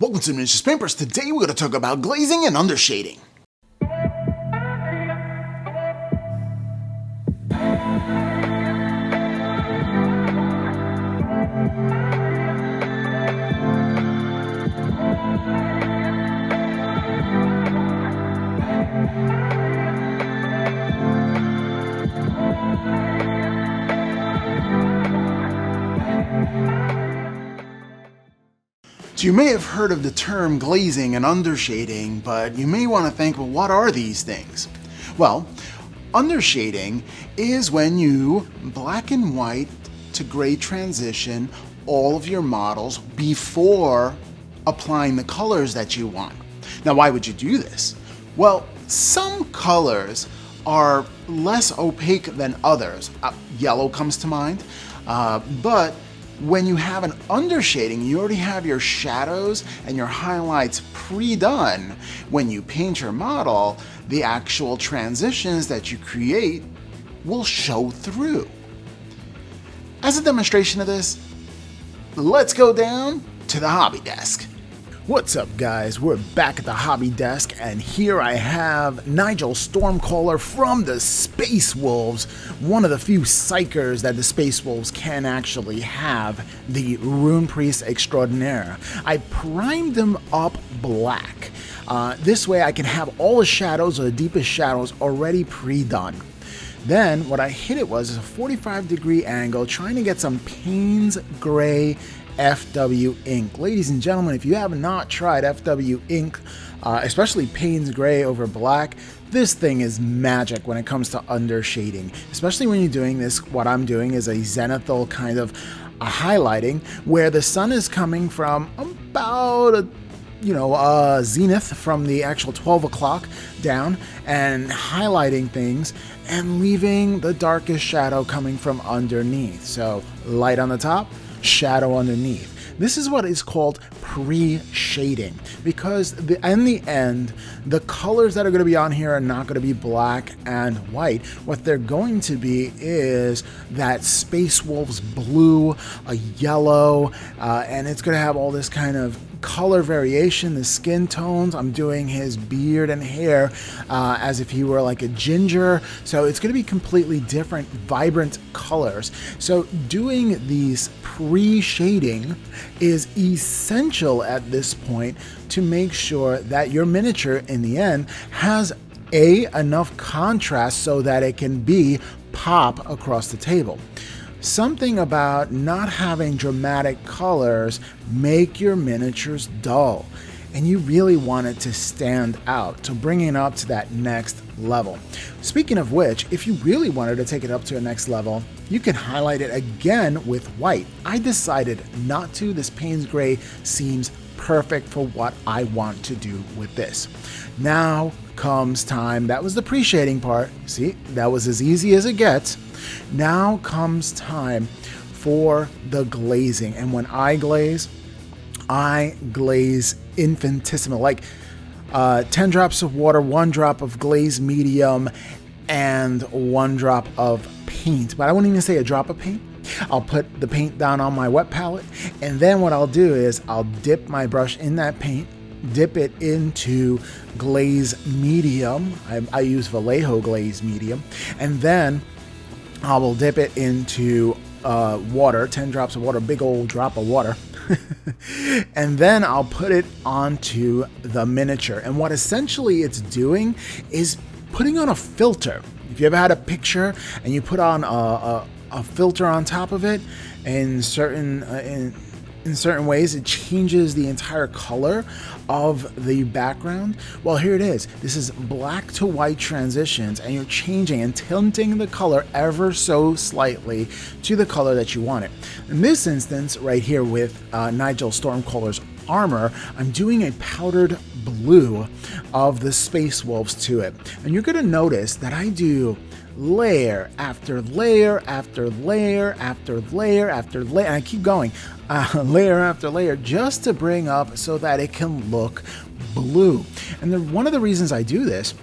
Welcome to Miscellaneous Papers. Today we're going to talk about glazing and undershading. So you may have heard of the term glazing and undershading, but you may want to think, well, what are these things? Well, undershading is when you black and white to gray transition all of your models before applying the colors that you want. Now, why would you do this? Well, some colors are less opaque than others. Yellow comes to mind, but when you have an undershading, you already have your shadows and your highlights pre-done. When you paint your model, the actual transitions that you create will show through. As a demonstration of this, let's go down to the hobby desk. What's up, guys? We're back at the hobby desk, and here I have Nigel Stormcaller from the Space Wolves, one of the few psychers that the Space Wolves can actually have, the Rune Priest Extraordinaire. I primed them up black. This way I can have all the shadows, or the deepest shadows, already pre-done. Then what I hit it was a 45-degree angle, trying to get some Payne's Gray FW ink. Ladies and gentlemen, if you have not tried FW ink, especially Payne's Gray over black, this thing is magic when it comes to undershading. Especially when you're doing this, what I'm doing is a zenithal kind of a highlighting where the sun is coming from about a zenith from the actual 12 o'clock down and highlighting things and leaving the darkest shadow coming from underneath. So light on the top, shadow underneath. This is what is called pre-shading, because in the end, the colors that are going to be on here are not going to be black and white. What they're going to be is that Space Wolves blue, a yellow, and it's going to have all this kind of color variation, the skin tones. I'm doing his beard and hair as if he were like a ginger. So it's going to be completely different, vibrant colors. So doing these pre-shading is essential at this point to make sure that your miniature in the end has enough contrast so that it can be pop across the table. Something about not having dramatic colors make your miniatures dull, and you really want it to stand out, to bring it up to that next level. Speaking of which, if you really wanted to take it up to a next level, you can highlight it again with white. I decided not to. This Payne's Gray seems perfect for what I want to do with this. Now comes time. That was the pre-shading part. See, that was as easy as it gets. Now comes time for the glazing. And when I glaze infinitesimal, like 10 drops of water, 1 drop of glazed medium, and 1 drop of paint. But I wouldn't even say a drop of paint. I'll put the paint down on my wet palette, and then what I'll do is I'll dip my brush in that paint, dip it into glazed medium. I use Vallejo glazed medium, and then I will dip it into water, 10 drops of water, big old drop of water. And then I'll put it onto the miniature. And what essentially it's doing is putting on a filter. If you ever had a picture and you put on a filter on top of it, in certain ways it changes the entire color of the background. Well, here it is. This is black to white transitions, and you're changing and tilting the color ever so slightly to the color that you want it. In this instance right here with Nigel Stormcaller's armor, I'm doing a powdered blue of the Space Wolves to it. And you're going to notice that I do layer after layer after layer after layer after layer, and I keep going layer after layer just to bring up so that it can look blue. And one of the reasons I do this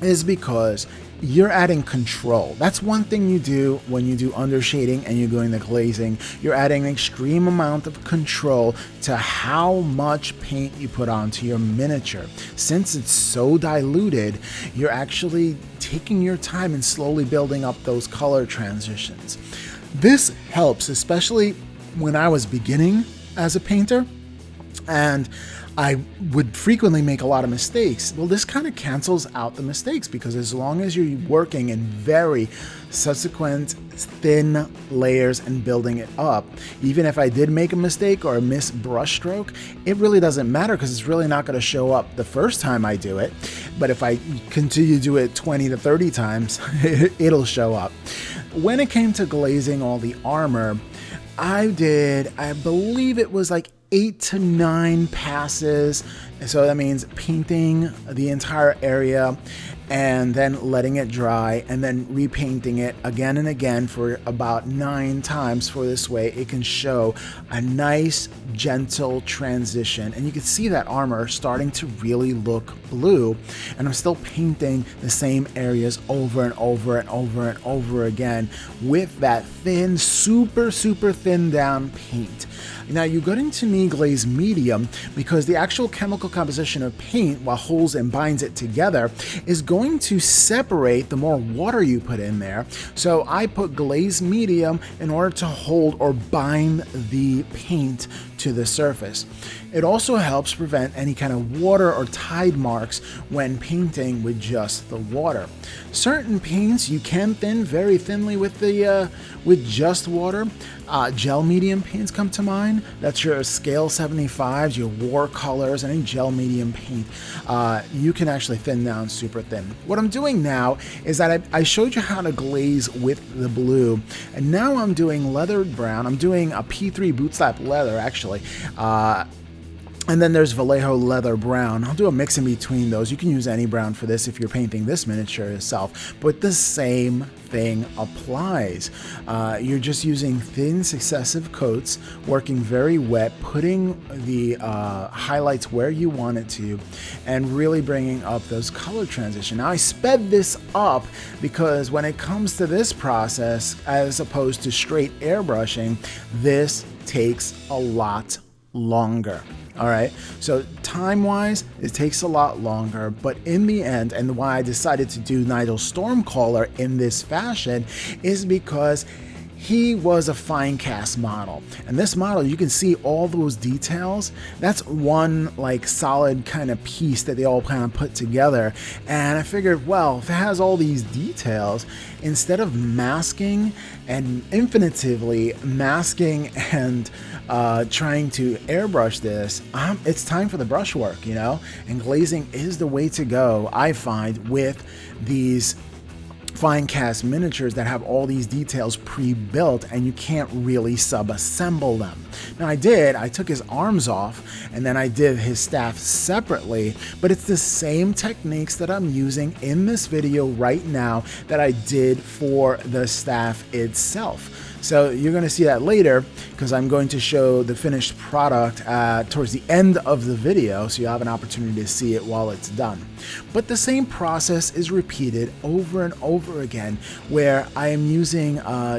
is because you're adding control. That's one thing you do when you do undershading and you're doing the glazing. You're adding an extreme amount of control to how much paint you put onto your miniature. Since it's so diluted, you're actually taking your time and slowly building up those color transitions. This helps, especially when I was beginning as a painter and I would frequently make a lot of mistakes. Well, this kind of cancels out the mistakes, because as long as you're working in very subsequent thin layers and building it up, even if I did make a mistake or a missed brush stroke, it really doesn't matter, because it's really not going to show up the first time I do it. But if I continue to do it 20 to 30 times, it'll show up. When it came to glazing all the armor, I believe it was like 8 to 9 passes. So that means painting the entire area and then letting it dry and then repainting it again and again for about 9 times, for this way it can show a nice gentle transition. And you can see that armor starting to really look blue, and I'm still painting the same areas over and over and over and over again with that thin, super thin down paint. Now you're going to need glazed medium, because the actual chemical composition of paint, while holds and binds it together, is going to separate the more water you put in there. So I put glazed medium in order to hold or bind the paint to the surface. It also helps prevent any kind of water or tide marks when painting with just the water. Certain paints you can thin very thinly with just water. Gel medium paints come to mind. That's your scale 75s, your watercolors, any gel medium paint. You can actually thin down super thin. What I'm doing now is that I showed you how to glaze with the blue, and now I'm doing leathered brown. I'm doing a P3 bootstrap leather, actually. And then there's Vallejo leather brown. I'll do a mix in between those. You can use any brown for this if you're painting this miniature itself, but the same thing applies. You're just using thin successive coats, working very wet, putting the highlights where you want it to, and really bringing up those color transition. Now I sped this up because when it comes to this process, as opposed to straight airbrushing, this takes a lot longer. All right, so time-wise, it takes a lot longer, but in the end, and why I decided to do Nigel Stormcaller in this fashion is because he was a fine cast model. And this model, you can see all those details. That's one like solid kind of piece that they all kind of put together. And I figured, well, if it has all these details, instead of masking and infinitively masking and trying to airbrush this, it's time for the brushwork, you know? And glazing is the way to go, I find, with these fine cast miniatures that have all these details pre-built and you can't really sub-assemble them. Now I took his arms off and then I did his staff separately, but it's the same techniques that I'm using in this video right now that I did for the staff itself. So you're going to see that later, because I'm going to show the finished product towards the end of the video, so you'll have an opportunity to see it while it's done. But the same process is repeated over and over again, where I am using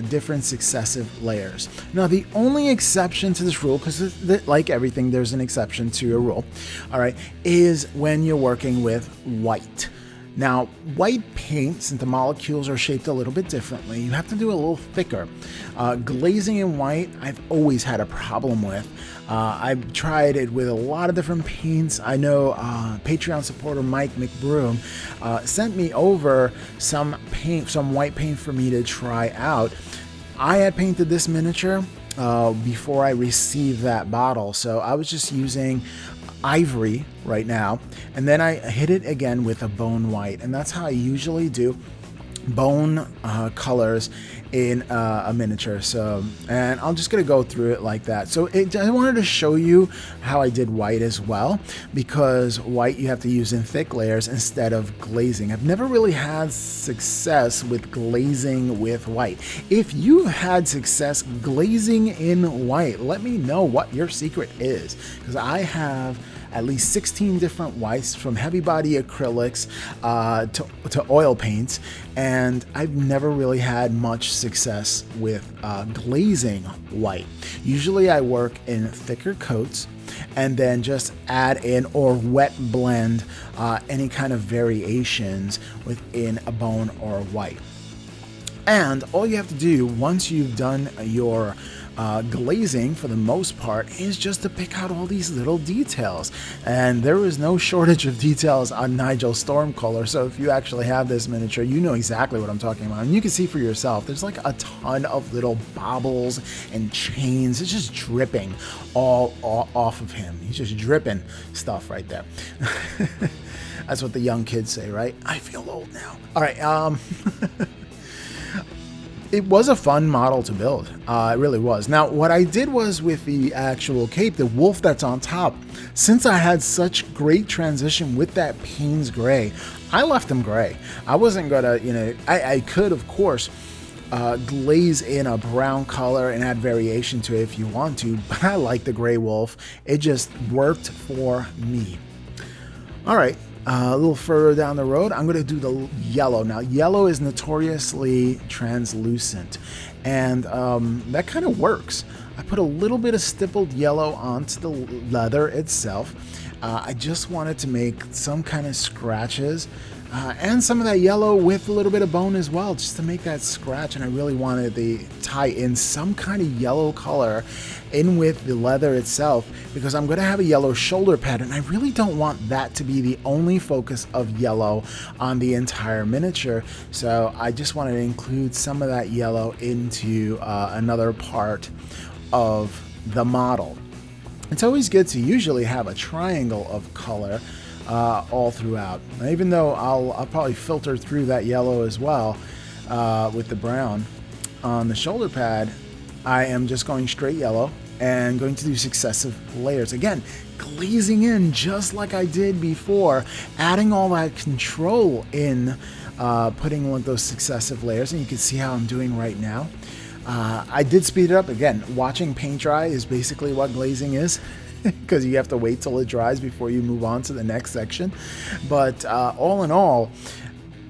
different successive layers. Now the only exception to this rule, because like everything there's an exception to a rule, all right, is when you're working with white. Now, white paint, since the molecules are shaped a little bit differently, you have to do a little thicker. Glazing in white, I've always had a problem with. I've tried it with a lot of different paints. I know Patreon supporter Mike McBroom sent me over some white paint for me to try out. I had painted this miniature before I received that bottle, so I was just using ivory right now, and then I hit it again with a bone white, and that's how I usually do bone colors in a miniature. So, and I'm just gonna go through it like that. So I wanted to show you how I did white as well, because white you have to use in thick layers instead of glazing. I've never really had success with glazing with white. If you've had success glazing in white, let me know what your secret is, because I have at least 16 different whites, from heavy body acrylics to oil paints, and I've never really had much success with glazing white. Usually I work in thicker coats and then just add in or wet blend any kind of variations within a bone or white. And all you have to do once you've done your glazing, for the most part, is just to pick out all these little details. And there is no shortage of details on Nigel's Stormcolor, so if you actually have this miniature, you know exactly what I'm talking about. And you can see for yourself, there's like a ton of little baubles and chains. It's just dripping all off of him. He's just dripping stuff right there. That's what the young kids say, right? I feel old now. All right, it was a fun model to build. It really was. Now, what I did was with the actual cape, the wolf that's on top, since I had such great transition with that Payne's gray, I left him gray. I wasn't gonna, I could, of course, glaze in a brown color and add variation to it if you want to, but I like the gray wolf. It just worked for me. All right. A little further down the road, I'm going to do the yellow. Now, yellow is notoriously translucent, and that kind of works. I put a little bit of stippled yellow onto the leather itself. I just wanted to make some kind of scratches and some of that yellow with a little bit of bone as well, just to make that scratch. And I really wanted to tie in some kind of yellow color in with the leather itself, because I'm going to have a yellow shoulder pad, and I really don't want that to be the only focus of yellow on the entire miniature. So I just wanted to include some of that yellow into another part of the model. It's always good to usually have a triangle of color all throughout. And even though I'll probably filter through that yellow as well with the brown on the shoulder pad, I am just going straight yellow and going to do successive layers. Again, glazing in just like I did before, adding all that control in, putting one of those successive layers, and you can see how I'm doing right now. I did speed it up. Again, watching paint dry is basically what glazing is, because you have to wait till it dries before you move on to the next section. But all in all,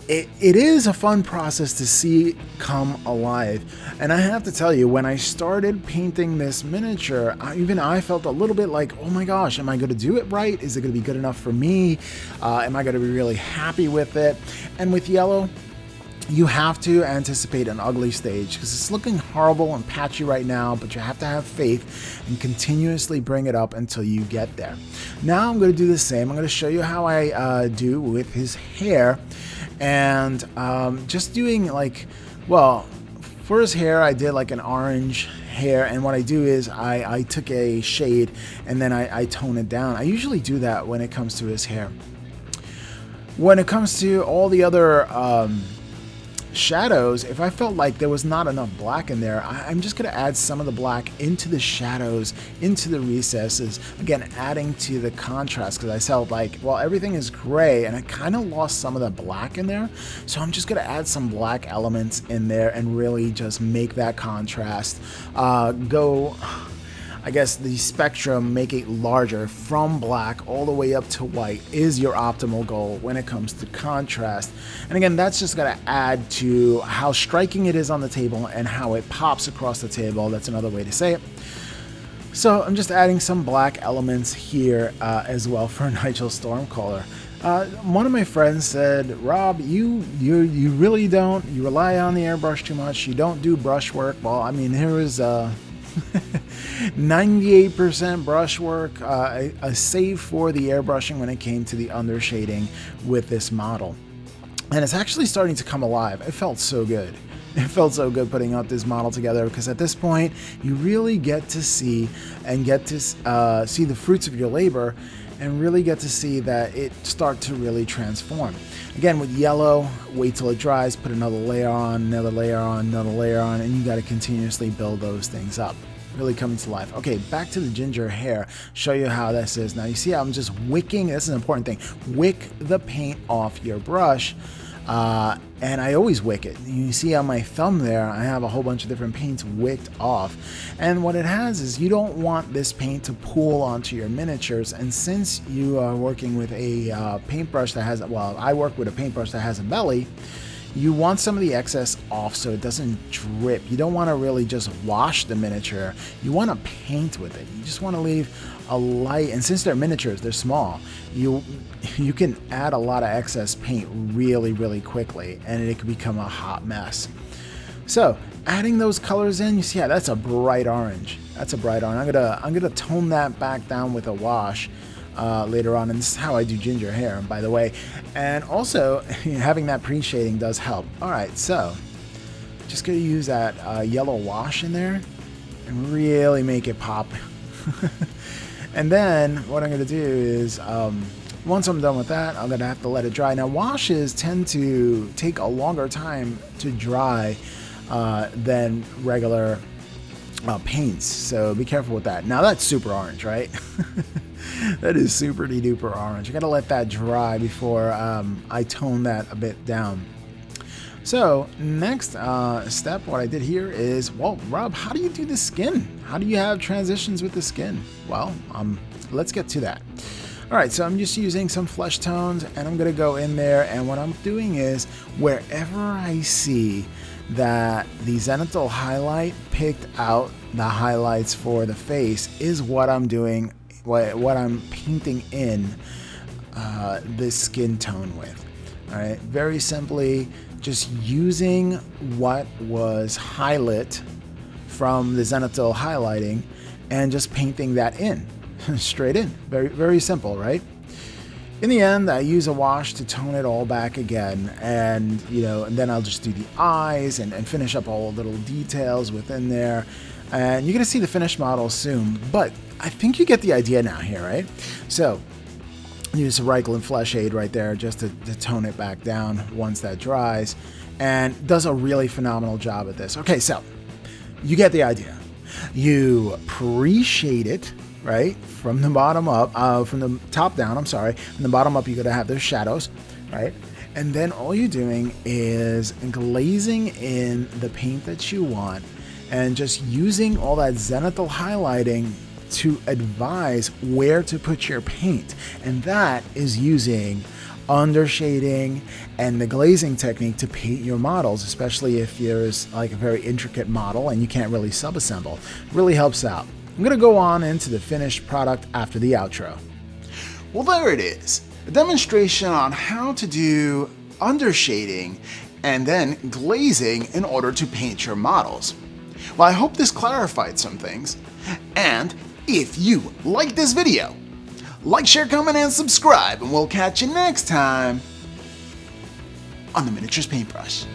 it is a fun process to see come alive. And I have to tell you, when I started painting this miniature, even I felt a little bit like, oh my gosh, am I going to do it right? Is it going to be good enough for me? Am I going to be really happy with it? And with yellow, you have to anticipate an ugly stage, because it's looking horrible and patchy right now, but you have to have faith and continuously bring it up until you get there. Now I'm going to do the same. I'm going to show you how I do with his hair, and just doing like, well, for his hair I did like an orange hair, and what I do is I took a shade and then I tone it down. I usually do that when it comes to his hair. When it comes to all the other shadows, if I felt like there was not enough black in there, I'm just going to add some of the black into the shadows, into the recesses, again adding to the contrast, because I felt like, well, everything is gray and I kind of lost some of the black in there, so I'm just going to add some black elements in there and really just make that contrast I guess the spectrum, make it larger from black all the way up to white is your optimal goal when it comes to contrast. And again, that's just going to add to how striking it is on the table and how it pops across the table. That's another way to say it. So I'm just adding some black elements here as well for Nigel Stormcolor. One of my friends said, Rob, you really don't, you rely on the airbrush too much, you don't do brush work. Well, I mean, here is 98% brush work, a save for the airbrushing when it came to the undershading with this model. And it's actually starting to come alive. It felt so good. It felt so good putting up this model together because at this point you really get to see and get to see the fruits of your labor and really get to see that it start to really transform. Again, with yellow, wait till it dries, put another layer on, another layer on, another layer on, and you got to continuously build those things up. Really coming to life. Okay, back to the ginger hair. Show you how this is. Now you see how I'm just wicking, this is an important thing, wick the paint off your brush. And I always wick it. You see on my thumb there, I have a whole bunch of different paints wicked off. And what it has is you don't want this paint to pool onto your miniatures. And since you are working with a paintbrush that has, well, I work with a paintbrush that has a belly, you want some of the excess off so it doesn't drip. You don't want to really just wash the miniature. You want to paint with it. You just want to leave a light, and since they're miniatures, they're small, you can add a lot of excess paint really, really quickly, and it can become a hot mess. So adding those colors in, you see how that's a bright orange. That's a bright orange. I'm gonna tone that back down with a wash later on, and this is how I do ginger hair, by the way. And also, having that pre-shading does help. All right, so just gonna use that yellow wash in there and really make it pop. And then what I'm gonna do is, once I'm done with that, I'm gonna have to let it dry. Now, washes tend to take a longer time to dry than regular paints, so be careful with that. Now that's super orange, right? That is super duper orange. I gotta let that dry before I tone that a bit down. So next step, what I did here is, well, Rob, how do you do the skin? How do you have transitions with the skin? Well, let's get to that. All right, so I'm just using some flesh tones, and I'm gonna go in there, and what I'm doing is wherever I see that the zenithal highlight picked out the highlights for the face is what I'm doing, what I'm painting in this skin tone with. All right, very simply, just using what was highlit from the zenithal highlighting and just painting that in, straight in. Very, very simple, right? In the end, I use a wash to tone it all back again, and and then I'll just do the eyes and finish up all the little details within there. And you're gonna see the finished model soon, but I think you get the idea now here, right? So use a Reichel and Flesh Aid right there just to tone it back down once that dries, and does a really phenomenal job at this. Okay, so you get the idea. You pre-shade it, right? From the bottom up, from the top down, I'm sorry. From the bottom up, you're gonna have those shadows, right? And then all you're doing is glazing in the paint that you want and just using all that zenithal highlighting to advise where to put your paint. And that is using undershading and the glazing technique to paint your models, especially if there's like a very intricate model and you can't really sub-assemble. Really helps out. I'm gonna go on into the finished product after the outro. Well, there it is. A demonstration on how to do undershading and then glazing in order to paint your models. Well, I hope this clarified some things. And if you like this video, like, share, comment, and subscribe, and we'll catch you next time on the Miniatures Paintbrush.